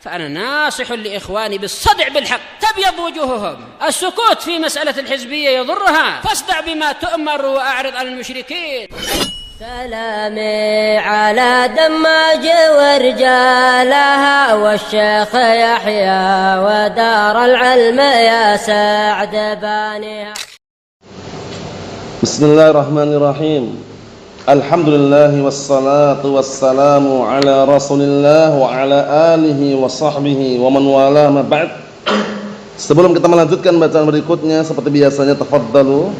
فأنا ناصح لإخواني بالصدع بالحق تبيض وجوههم. السكوت في مسألة الحزبية يضرها، فاصدع بما تؤمر وأعرض عن المشركين. سلامي على دماج ورجالها والشيخ يحيى ودار العلم يا سعد بانيها. بسم الله الرحمن الرحيم. Alhamdulillah wassalatu wassalamu ala Rasulillah wa ala alihi wa sahbihi wa man wala ma ba'd. Sebelum kita melanjutkan bacaan berikutnya, seperti biasanya tafaddalu.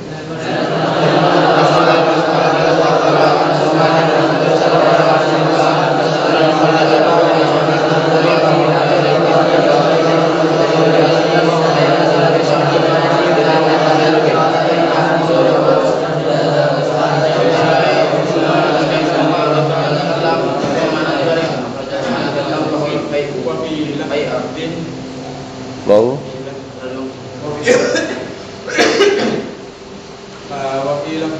Lalu wakilah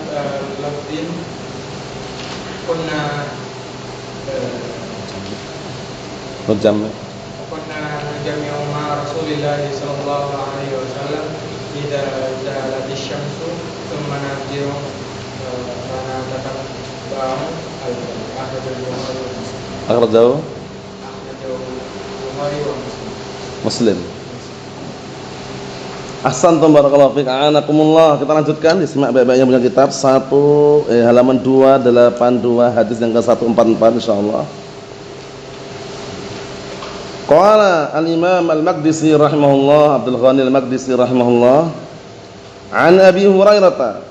lafdin kunna jami'u ma Rasulillah sallallahu alaihi wasallam idza zalat asy-syamsu thumma nadhiru mana datang ba'u akhrajahu Muslim. Ahsantum barakallahu fiik. A'anakumullah. Kita lanjutkan, disimak baik-baik yang punya kitab halaman 282 hadis yang ke-144 insyaallah. Qala al-Imam al-Maqdisi rahimahullah, Abdul Ghani al-Maqdisi rahimahullah, an Abi Hurairah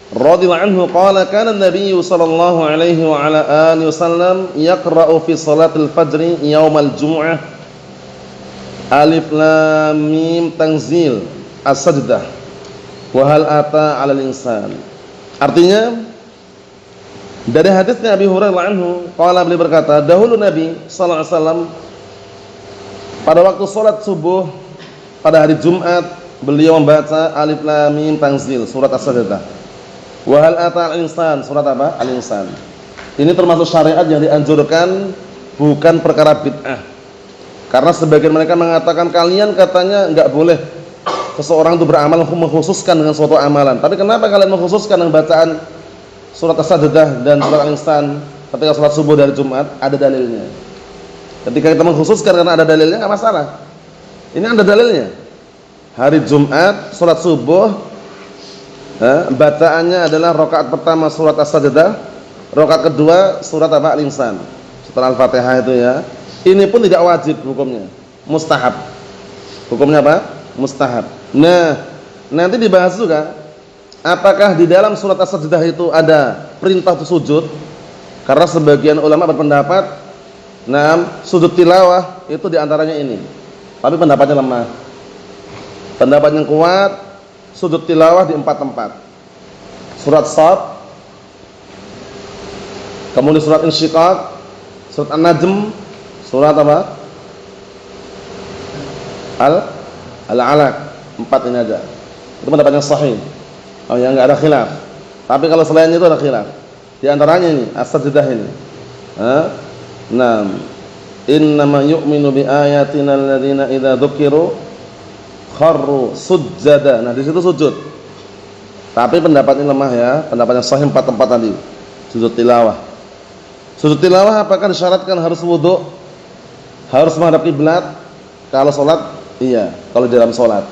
radhiyallahu anhu qala kana an-nabiy sallallahu alaihi wa ala alihi wasallam yaqra'u fi salatil fajri yaumal jumu'ah Alif Lam Mim Tanzil As-Sajdah wa hal ata 'alal insan. Artinya dari hadisnya Abi Hurairah anhu, qala beliau berkata, dahulu Nabi sallallahu alaihi wasallam pada waktu salat subuh pada hari Jumat beliau membaca Alif Lam Mim Tanzil surat As-Sajdah. Wa hal ata 'alal insan surat apa? Al-Insan. Ini termasuk syariat yang dianjurkan, bukan perkara bid'ah. Karena sebagian mereka mengatakan kalian katanya enggak boleh seseorang itu beramal mengkhususkan dengan suatu amalan. Tapi kenapa kalian mengkhususkan dengan bacaan surat As-Sajdah dan surat Al-Insan ketika salat subuh dari Jumat? Ada dalilnya. Ketika kita mengkhususkan karena ada dalilnya enggak masalah. Ini ada dalilnya. Hari Jumat salat subuh bacaannya adalah rakaat pertama surat As-Sajdah, rakaat kedua surat Al-Insan. Setelah Al-Fatihah itu ya. Ini pun tidak wajib hukumnya, mustahab. Hukumnya apa? Mustahab. Nah, nanti dibahas juga apakah di dalam surat As-Sajdah itu ada perintah untuk sujud? Karena sebagian ulama berpendapat, sujud tilawah itu diantaranya ini. Tapi pendapatnya lemah. Pendapat yang kuat, sujud tilawah di 4 tempat. Surat Shad, kemudian surat Insyiqaq, surat An-Najm, surat apa? Al-Alaq. 4 ini aja. Itu pendapat yang sahih. Oh ya, enggak ada khilaf. Tapi kalau selain itu ada khilaf. Di antaranya ini As-Sajdah ini. Innama yu'minu bi ayatina alladziina idza dzukiru kharru sujada. Nah, di situ sujud. Tapi pendapatnya lemah ya. Pendapat yang sahih 4 tempat tadi. Sujud tilawah. Sujud tilawah apakah disyaratkan harus wudu? Harus menghadap kiblat kalau sholat, iya, kalau dalam sholat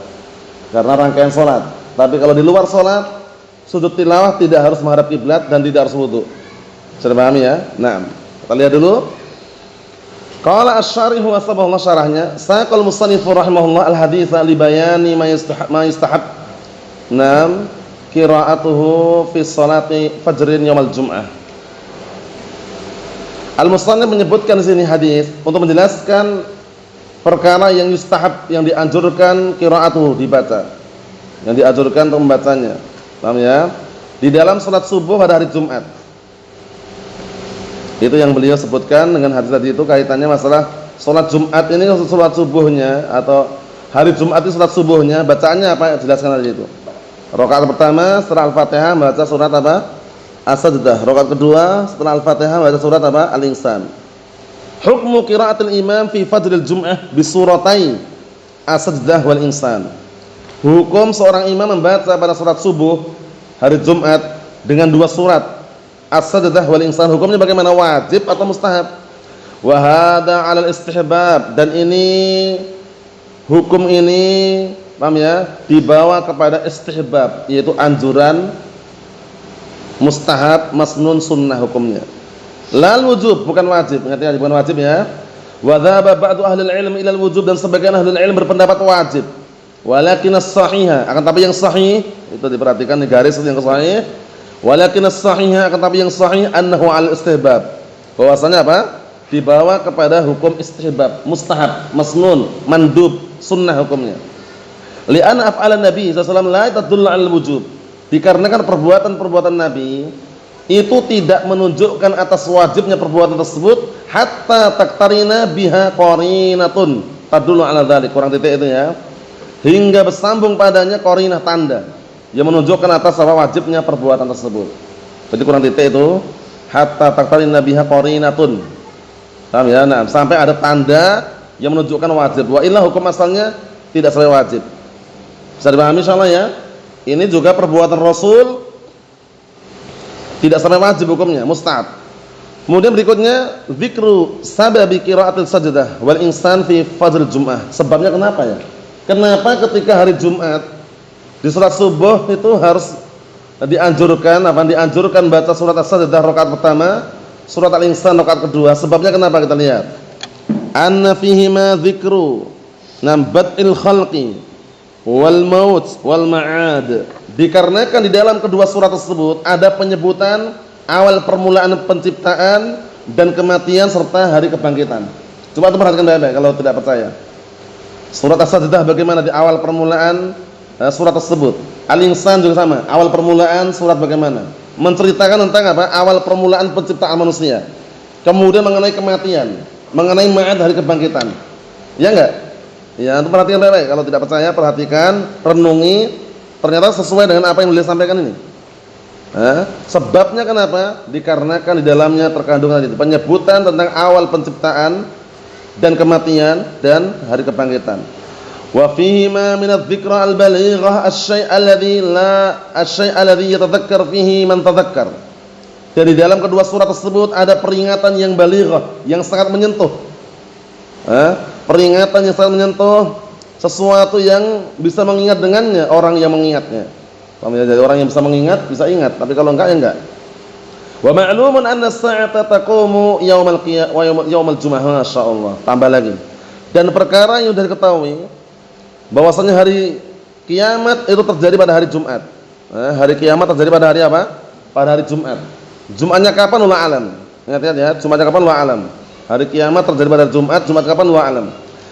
karena rangkaian sholat. Tapi kalau di luar sholat, sujud tilawah tidak harus menghadap kiblat dan tidak harus wudu. Sudah paham ya? Nah, kita lihat dulu. Qala asy-syarihu wasabahullah syarahnya, saqal musannifu rahimahullah al-haditsa li bayani ma yustahab. Qira'atuhu fi sholati fajrin yaumal jum'ah. Al-Musannif menyebutkan di sini hadis untuk menjelaskan perkara yang yustahab, yang dianjurkan qiraatuhu dibaca. Yang dianjurkan untuk membacanya. Paham ya? Di dalam salat subuh pada hari Jumat. Itu yang beliau sebutkan dengan hadis tadi itu kaitannya masalah salat Jumat ini, salat subuhnya atau hari Jumat itu salat subuhnya bacaannya apa? Jelaskan tadi itu. Rakaat pertama setelah Al-Fatihah baca surat apa? As-Sajdah. Rakaat kedua setelah Al-Fatihah baca surat apa? Al-Insan. hukmu qiraatil imam fi fajril jum'ah bi suratai as-sajdah wal insan. Hukum seorang imam membaca pada salat subuh hari Jumat dengan 2 surat as-sajdah wal insan. Hukumnya bagaimana? Wajib atau mustahab? Wa hadza 'alal istihbab, dan ini hukum ini, paham ya, dibawa kepada istihbab, yaitu anjuran, mustahab, masnun, sunnah hukumnya. Lal wujub, bukan wajib. Ingat ya, bukan wajib ya. Wa dzaba ba'du ahli ilm ila al-wujub, dan sebagian ahli ilm berpendapat wajib. Walakin as-sahihah, akan tapi yang sahih, itu diperhatikan di garis yang sahih. Walakin as-sahihah, akan tapi yang sahih annahu 'al istihbab. Bahwasanya apa? Dibawa kepada hukum istihbab, mustahab, masnun, mandub, sunnah hukumnya. Li'anna af'alan Nabi sallallahu alaihi wasallam la tadullu 'alal wujub. Dikarenakan perbuatan-perbuatan Nabi itu tidak menunjukkan atas wajibnya perbuatan tersebut hatta taktarina biha qarinatun tadullu 'ala dzalik. Kurang titik itu ya. Hingga bersambung padanya qarinah, tanda yang menunjukkan atas wajibnya perbuatan tersebut. Jadi kurang titik itu hatta taktarina biha qarinatun. Paham ya? Nah, sampai ada tanda yang menunjukkan wajib. Wa illa hukum asalnya tidak sampai wajib. Bisa dipahami insyaallah ya? Ini juga perbuatan Rasul tidak sampai wajib hukumnya, mustahab. Kemudian berikutnya zikru sababi qiraatil sajdah wal insan fi fajr Jum'ah. Sebabnya kenapa ya? Kenapa ketika hari Jumat di salat subuh itu harus dianjurkan baca surat as-sajdah rakaat pertama, surat al-insan rakaat kedua? Sebabnya kenapa kita lihat? Anna fihi ma dzikru bad'il khalqi wal maut wal ma'ad. Dikarenakan di dalam kedua surat tersebut ada penyebutan awal permulaan penciptaan dan kematian serta hari kebangkitan. Coba perhatikan baik-baik kalau tidak percaya. Surat as-sajdah bagaimana di awal permulaan surat tersebut. Al-insan juga sama, awal permulaan surat bagaimana? Menceritakan tentang apa? Awal permulaan penciptaan manusia. Kemudian mengenai kematian, mengenai ma'ad, hari kebangkitan. Ya enggak? Ya, untuk perhatikan baik-baik. Kalau tidak percaya, perhatikan, renungi. Ternyata sesuai dengan apa yang beliau sampaikan ini. Sebabnya kenapa? Dikarenakan di dalamnya terkandung tadi penyebutan tentang awal penciptaan dan kematian dan hari kebangkitan. Wa fihi ma min adz-dzikra al-balighah asy-syai' alladhi yatadzakkar fihi man tadzakkar. Dan di dalam kedua surat tersebut ada peringatan yang balighah, yang sangat menyentuh. Peringatan yang sangat menyentuh, sesuatu yang bisa mengingat dengannya orang yang mengingatnya. Jadi orang yang bisa mengingat bisa ingat, tapi kalau enggak ya enggak. Wa ma'lumun anna as-sa'ata taqumu yaumal qiyamah wa yaumal jumu'ah. Masyaallah. Tambah lagi. Dan perkara yang sudah diketahui bahwasanya hari kiamat itu terjadi pada hari Jumat. Hari kiamat terjadi pada hari apa? Pada hari Jumat. Jumatnya kapan? Wallahu alam. Ingat ya, Jumatnya kapan? Wallahu alam. Hari kiamat terjadi pada Jumat, Jumat kapan? Wallahu alam.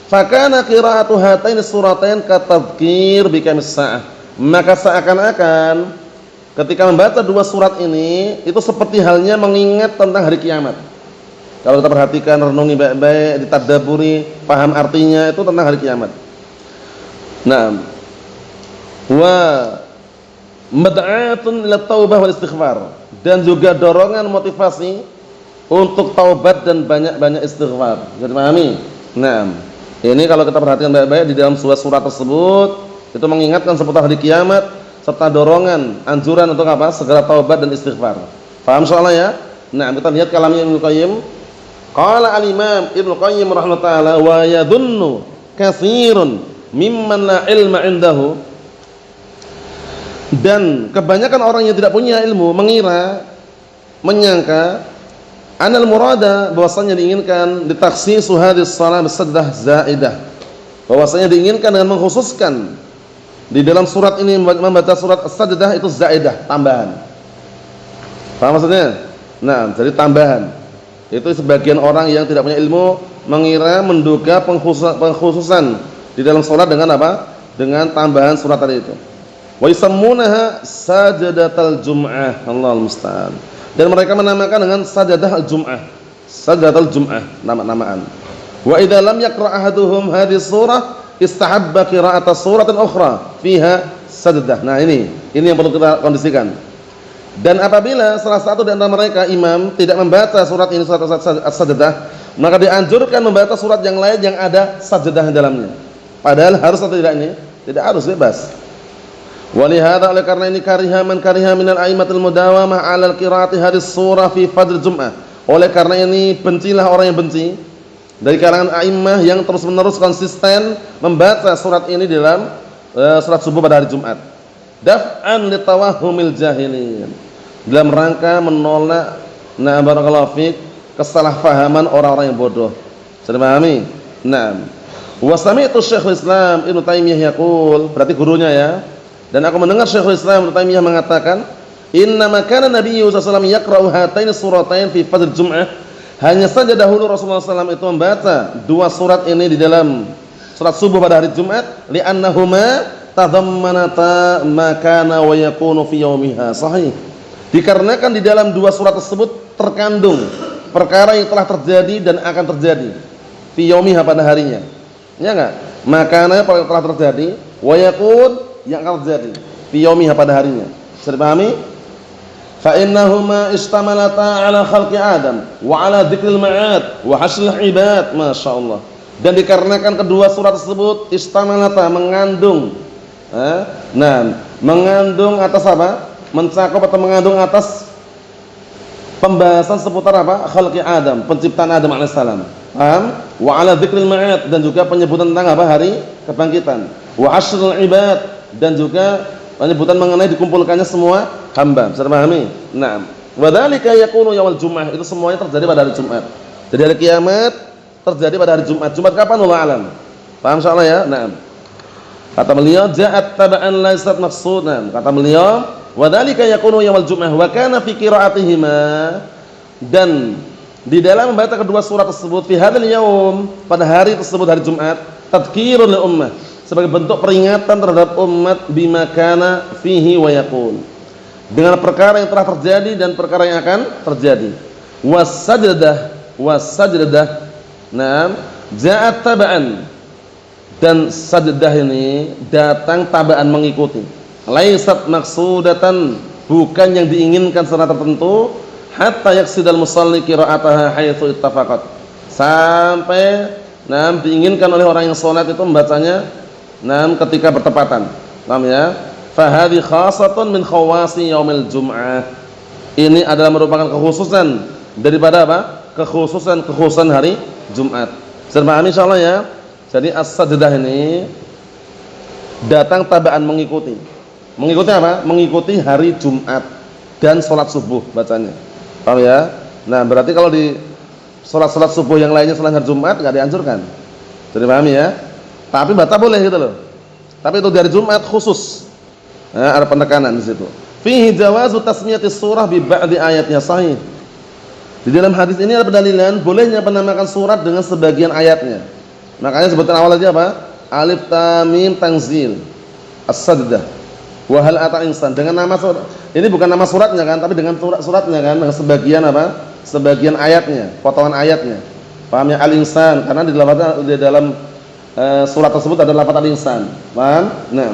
Fakana qira'atu hatain suratain katadzkir bikamis sa'ah. Maka seakan-akan ketika membaca dua surat ini itu seperti halnya mengingat tentang hari kiamat. Kalau kita perhatikan, renungi baik-baik, ditadabburi, paham artinya, itu tentang hari kiamat. Nah, wa mad'atun ila taubah wal istighfar, dan juga dorongan motivasi untuk taubat dan banyak-banyak istighfar. Jadi pahami? Nah, ini kalau kita perhatikan baik-baik di dalam surat tersebut itu mengingatkan seputar hari kiamat serta dorongan, anjuran untuk apa? Segera taubat dan istighfar. Paham soalnya ya? Nah, kita lihat kalamnya Ibnu Qayyim. Qala al-Imam Ibnu Qayyim rahimahullah wa yadhunnu katsirun mimman la ilma indahu. Dan kebanyakan orang yang tidak punya ilmu menyangka anal murada, bahwasanya diinginkan ditakhsisu hadis shalah bisajdah zaidah, bahwasanya diinginkan dengan mengkhususkan di dalam surat ini membaca surat as-sajdah itu zaidah, tambahan. Paham maksudnya? Nah, jadi tambahan. Itu sebagian orang yang tidak punya ilmu menduga pengkhususan di dalam salat dengan apa? Dengan tambahan surat tadi itu. Wa yusammunaha sajdatul jum'ah. Allahul musta'an. Dan mereka menamakan dengan sajadah al-jum'ah. Sajdatul jum'ah, nama-namaan. Wa idza lam yaqra' ahaduhum hadhihi surah istahabba qira'ata suratin ukhra fiha sajdah. Nah, ini yang perlu kita kondisikan. Dan apabila salah satu di antara mereka imam tidak membaca surat ini, surat as-sajdah, maka dianjurkan membaca surat yang lain yang ada sajdah di dalamnya. Padahal harus atau tidak ini? Tidak harus, bebas. Walihada, oleh karena ini kariha minal a'immatil mudawamah 'alal qiraati hadis surah fi fadl Jum'ah. Oleh karena ini bencilah orang yang benci dari kalangan a'immah yang terus-menerus konsisten membaca surat ini dalam surat subuh pada hari Jumat. Daf'an litawahhumil jahilin. Dalam rangka menolak barakallahu fiik kesalahpahaman orang-orang yang bodoh. Sudah pahami? Naam. Wa sami'tu Syekhul Islam Ibnu Taimiyah yaqul, berarti gurunya ya. Dan aku mendengar Syekhul Islam Ibnu Taimiyah mengatakan, "Inna makana Nabiyyu sallallahu alaihi wasallam yaqra'u hataini suratain fi fadl Jum'ah." Hanya saja dahulu Rasulullah SAW itu membaca dua surat ini di dalam surat subuh pada hari Jumat, li'annahuma tadammanata ma kana wa yakunu fi yaumiha. Sahih. Dikarenakan di dalam dua surat tersebut terkandung perkara yang telah terjadi dan akan terjadi fi yaumiha pada harinya. Ya enggak? Makana yang telah terjadi, wa yakun yang akan terjadi fi yaumiha pada harinya. Sudah pahami? Fa innahuma istamalata ala khalqi Adam wa ala dzikril ma'ad wa hasril ibad. Masyaallah. Dan dikarenakan kedua surat tersebut istamalata mengandung mengandung atas apa? Mencakup atau mengandung atas pembahasan seputar apa? Khalqi Adam, penciptaan Adam alaihissalam. Paham? Wa ala dzikril ma'ad, dan juga penyebutan tentang apa? Hari kebangkitan. Wa hasril ibad, dan juga penyebutan mengenai dikumpulkannya semua hamba. Bisa dipahami? Naam. Wa dzalika yakunu yaumul Jum'ah. Itu semuanya terjadi pada hari Jumat. Jadi hari kiamat terjadi pada hari Jumat. Jumat kapan? Wallahu alam. Paham insyaallah ya? Naam. Kata beliau, ja'at taba'an laysat maqsudan. Kata beliau, wa dzalika yakunu yaumul Jum'ah wa kana fi qira'atihima, dan di dalam membaca kedua surat tersebut fi hadzal yaum, pada hari tersebut hari Jumat, tadhkirul lil ummah, sebagai bentuk peringatan terhadap umat bima kana fihi wa yakun, dengan perkara yang telah terjadi dan perkara yang akan terjadi. Was-sajdah naam ja'at taba'an, dan sajdah ini datang taba'an mengikuti, laisat maksudatan, bukan yang diinginkan secara tertentu, hatta yaksidal musalli qira'ataha haitsu ittafaqat, sampai diinginkan oleh orang yang salat itu membacanya ketika bertepatan. Paham ya? Fa hadhi khassatun min khawasi yaumil Jum'ah. Ini adalah merupakan kekhususan daripada apa? Kekhususan hari Jumat. Bisa paham insyaallah ya? Jadi as-sajdah ini datang tabaan mengikuti. Mengikuti apa? Mengikuti hari Jumat dan salat subuh bacanya. Paham ya? Nah, berarti kalau di salat subuh yang lainnya selain hari Jumat enggak dianjurkan. Jadi paham ya? Tapi baca boleh gitu loh. Tapi itu dari Jumat khusus. Nah, ada penekanan di situ. Fihi jawazu tasmiyatis surah bi ba'di ayatnya sahih. Di dalam hadis ini ada pendalilan bolehnya penamakan surat dengan sebagian ayatnya. Makanya sebutan awal aja apa? Alif Lam Mim Tanzil, As-Sajdah, wa hal ata insan, dengan nama surat. Ini bukan nama suratnya kan, tapi dengan suratnya kan, dengan sebagian apa? Sebagian ayatnya, potongan ayatnya. Paham ya? Al-Insan, karena di dalam surat tersebut ada lafaz al-insan. Paham? Nah,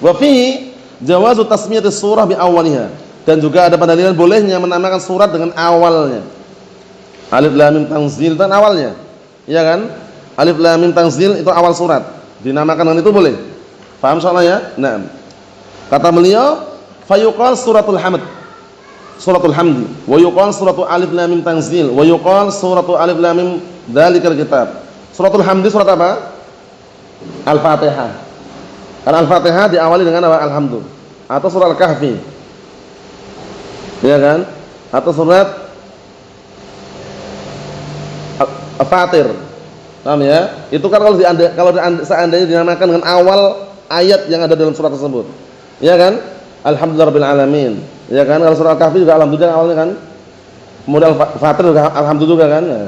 wa fihi jawazu tasmiyatis surah bi awwaliha, dan juga ada pendalilan bolehnya menamakan surat dengan awalnya. Alif Lam Mim Tanzil dan awalnya. Iya kan? Alif Lam Mim Tanzil itu awal surat. Dinamakan dengan itu boleh. Paham insyaallah ya? Nah. Kata beliau, fayuqal suratul hamd. Suratul hamd, wa yuqal suratul Alif Lam Mim Tanzil, wa yuqal suratul Alif Lam Mim dzalikal kitab. Suratul hamd surat apa? Al-Fatihah. Karena Al-Fatihah diawali dengan apa? Alhamdulillah. Atau surat Al-Kahfi. Ya kan? Atau surat Al-Fatir. Paham ya? Itu kan kalau seandainya dinamakan dengan awal ayat yang ada dalam surat tersebut. Ya kan? Alhamdulillahirabbil alamin. Ya kan? Kalau surat Al-Kahfi juga alhamdulillah awalnya kan. Kemudian Al-Fatir juga alhamdulillah juga kan. Ya.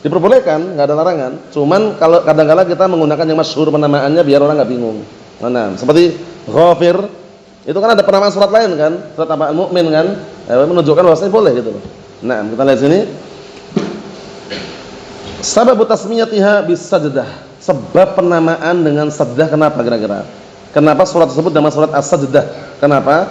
Diperbolehkan, enggak ada larangan. Cuman kalau kadang-kala kita menggunakan yang masyhur penamaannya biar orang enggak bingung. Nah, seperti Ghafir, itu kan ada penamaan surat lain kan? Surat Al-Mu'min kan? Menunjukkan bahwasanya boleh gitu loh. Nah, kita lihat sini. Sababu tasmiyatiha bis-sajdah. Sebab penamaan dengan sajdah kenapa kira-kira? Kenapa surat tersebut nama surat As-Sajdah? Kenapa?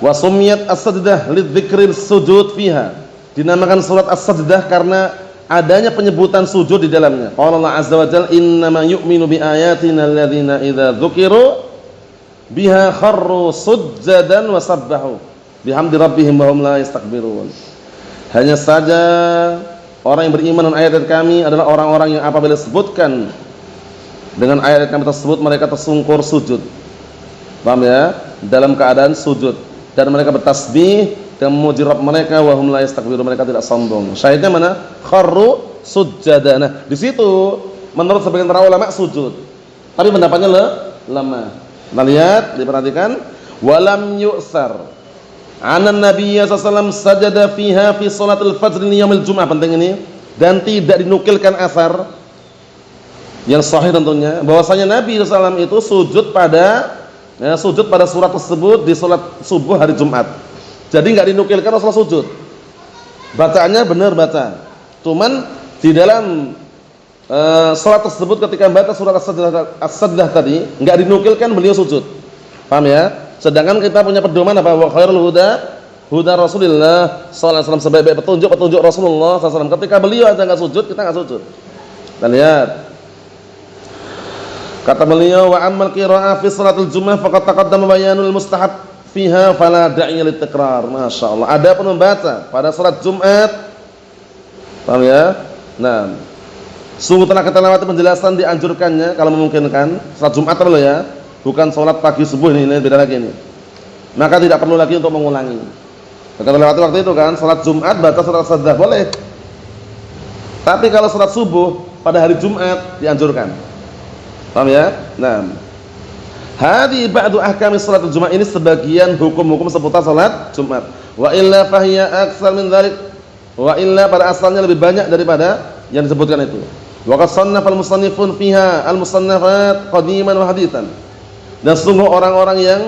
Wa sumiyat As-Sajdah lidzikril sujud fiha. Dinamakan surat As-Sajdah karena adanya penyebutan sujud di dalamnya. Qala Allah azza wa jalla, "Innama yu'minu bi ayatina alladziina idza dzukiru biha kharru sujjadan wa sabbahu bihamdi rabbihim wa hum la yastakbirun." Hanya saja orang yang beriman dengan ayat-ayat kami adalah orang-orang yang apabila disebutkan dengan ayat-ayat kami tersebut mereka tersungkur sujud. Paham ya? Dalam keadaan sujud dan mereka bertasbih dan memuji Rabb mereka wa hum la yastakbirun, mereka tidak sombong. Syahidnya mana? Kharru sujjadan. Nah, di situ menurut sebagian para ulama sujud. Tapi pendapatnya lemah. Kita lihat, diperhatikan, walam yu'sar anan nabiyya sallallahu alaihi wasallam sajada fiha fi salatil fajr yaumil jum'ah. Penting ini. Dan tidak dinukilkan asar yang sahih tentunya bahwasanya Nabi sallallahu alaihi wasallam itu sujud pada surat tersebut di salat subuh hari Jumat. Jadi enggak dinukilkan Rasulullah sujud. Bacaannya benar baca. Cuman di dalam salat tersebut ketika membaca surat As-Sajdah tadi enggak dinukilkan beliau sujud. Paham ya? Sedangkan kita punya pedoman apa? Wa khairul huda Rasulullah sallallahu alaihi wasallam, sebaik-baik petunjuk Rasulullah sallallahu alaihi wasallam. Ketika beliau aja enggak sujud, kita enggak sujud. Kita lihat. Kata beliau, wa ammal qira'ah fi salatul Jumat faqad taqaddama bayanul mustahab fiha fala da'iya litikrar. Masyaallah. Adapun membaca pada salat Jumat, paham ya? Nah, sungguh telah kita lewati penjelasan dianjurkannya kalau memungkinkan salat Jumat dulu ya. Bukan sholat pagi subuh ini beda lagi ini. Maka tidak perlu lagi untuk mengulangi. Kita lewati waktu itu kan, sholat Jumat baca surat As-Sajdah boleh. Tapi kalau sholat subuh pada hari Jumat dianjurkan. Paham ya? Nah, hadi ba'du ahkami sholatul Jumat, ini sebagian hukum-hukum seputar sholat Jumat. Wa illa fahiya aksar min dzalik. Wa illa pada asalnya lebih banyak daripada yang disebutkan itu. Wa qad shannafal musannifun fiha al-musannafat qadiman wa haditsan. Dan sungguh orang-orang yang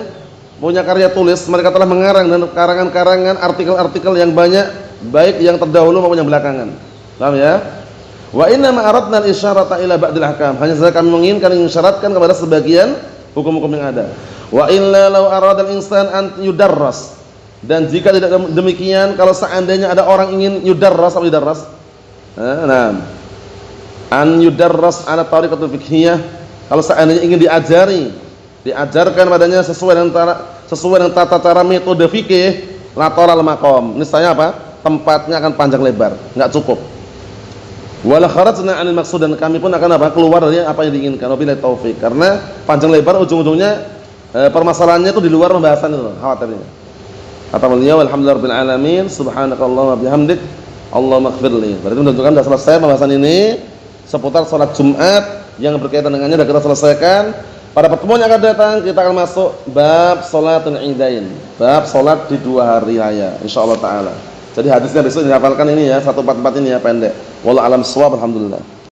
punya karya tulis mereka telah mengarang dan karangan-karangan artikel-artikel yang banyak, baik yang terdahulu maupun yang belakangan. Paham ya? Wa inna ma aradna al-isyarata ila ba'dil ahkam. Hanya saja kami menginginkan mengisyaratkan kepada sebagian hukum-hukum yang ada. Wa illa law arada al-insan an yudarras. Dan jika tidak demikian, kalau seandainya ada orang ingin yudarras atau yudarras, nah, an yudarras ala tariqatul fiqhiyah, kalau seandainya ingin diajarkan padanya sesuai dengan tata cara metode fikih, la taral maqam. Niscaya apa? Tempatnya akan panjang lebar, enggak cukup. Wala kharajna 'anil maqsud, dan kami pun akan apa? Keluar dari apa yang diinginkan. Wabillahi taufik. Karena panjang lebar ujung-ujungnya permasalahannya itu di luar pembahasan itu, khawatirnya. Kata beliau, alhamdulillahirabbil alamin, subhanakallahumma bihamdik, Allahumma ighfirli. Berarti menunjukkan sudah selesai pembahasan ini seputar salat Jumat yang berkaitan dengannya sudah kita selesaikan. Pada pertemuan yang akan datang kita akan masuk bab salatul idain, bab salat di dua hari raya insyaallah taala. Jadi hadisnya besok dihafalkan ini ya, 144 ini ya, pendek. Wallahu alam shawab, alhamdulillah.